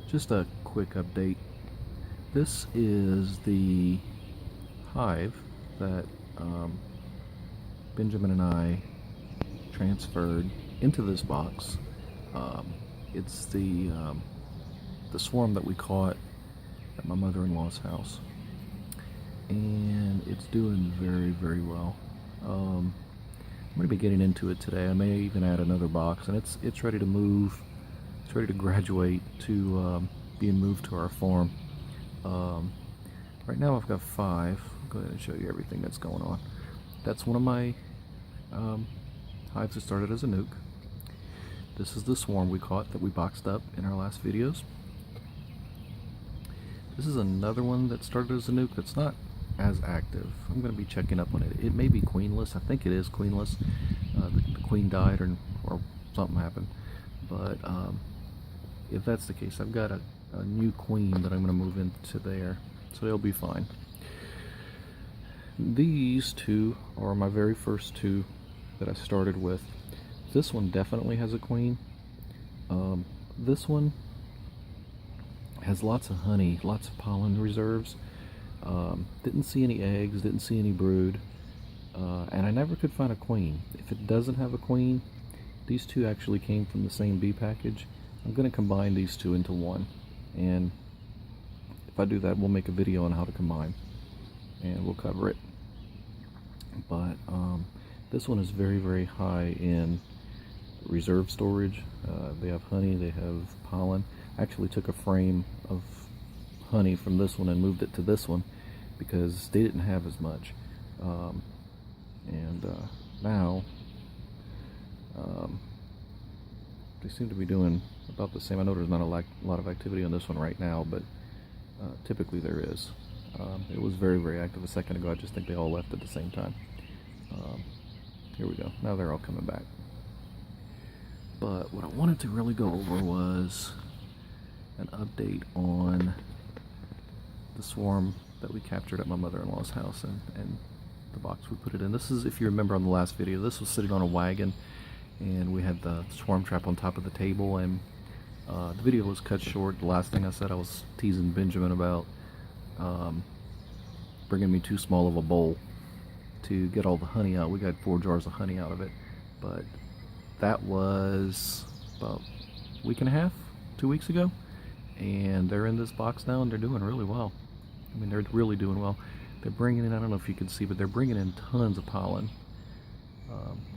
Just a quick update. This is the hive that Benjamin and I transferred into this box. It's the swarm that we caught at my mother-in-law's house, and it's doing very, very well. I'm going to be getting into it today. I may even add another box, and it's ready to move. It's ready to graduate to being moved to our farm. Right now I've got 5. I'll go ahead and show you everything that's going on. That's one of my hives that started as a nuke. This is the swarm we caught that we boxed up in our last videos. This is another one that started as a nuke that's not as active. I'm going to be checking up on it. It may be queenless. I think it is queenless. The queen died or something happened. But if that's the case, I've got a new queen that I'm going to move into there, so they'll be fine. These two are my very first 2 that I started with. This one definitely has a queen. This one has lots of honey, lots of pollen reserves. Didn't see any eggs, didn't see any brood, and I never could find a queen. If it doesn't have a queen, these 2 actually came from the same bee package. I'm going to combine these 2 into one, and if I do that, we'll make a video on how to combine, and we'll cover it. But this one is very, very high in reserve storage. They have honey, they have pollen. I actually took a frame of honey from this one and moved it to this one because they didn't have as much. Now they seem to be doing about the same. I know there's not a lot of activity on this one right now, but typically there is. It was very, very active a second ago. I just think they all left at the same time. Here we go. Now they're all coming back. But what I wanted to really go over was an update on the swarm that we captured at my mother-in-law's house and the box we put it in. This is, if you remember on the last video, this was sitting on a wagon, and we had the swarm trap on top of the table, and the video was cut short. The last thing I said, I was teasing Benjamin about bringing me too small of a bowl to get all the honey out. We got 4 jars of honey out of it, but that was about a week and a half, 2 weeks ago, and they're in this box now, and they're doing really well. I mean, they're really doing well. They're bringing in, I don't know if you can see, but they're bringing in tons of pollen.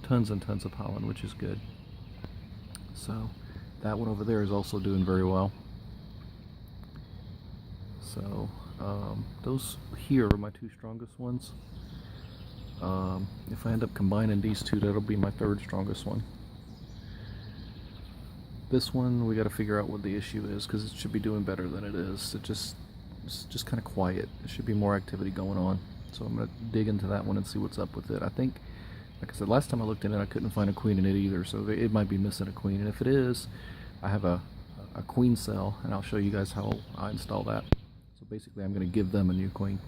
Tons and tons of pollen, which is good. So that one over there is also doing very well. So those here are my 2 strongest ones. If I end up combining these 2, that'll be my 3rd strongest one. This one, we got to figure out what the issue is, because it should be doing better than it is. It's just kind of quiet. There should be more activity going on. So I'm going to dig into that one and see what's up with it. I think, like I said, last time I looked in it, I couldn't find a queen in it either, so it might be missing a queen. And if it is, I have a queen cell, and I'll show you guys how I install that. So basically, I'm going to give them a new queen.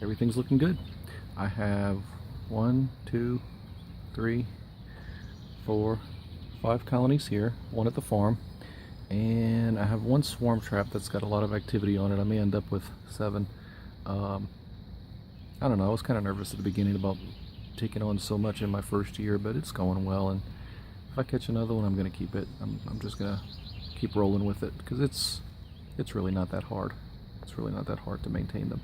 Everything's looking good. I have 1, 2, 3, 4, 5 colonies here, 1 at the farm, and I have 1 swarm trap that's got a lot of activity on it. I may end up with 7. I don't know, I was kind of nervous at the beginning about taking on so much in my first year, but it's going well, and if I catch another one, I'm going to keep it. I'm just going to keep rolling with it, because it's really not that hard. It's really not that hard to maintain them.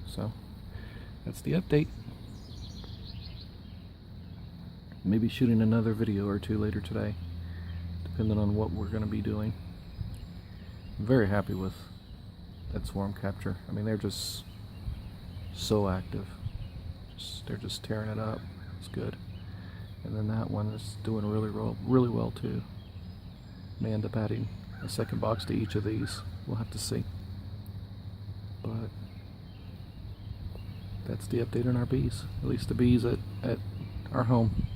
So that's the update. Maybe shooting another video or 2 later today, depending on what we're going to be doing. I'm very happy with that swarm capture. I mean, they're just so active. They're just tearing it up. It's good. And then that one is doing really well too. May end up adding a 2nd box to each of these. We'll have to see. But that's the update on our bees. At least the bees at our home.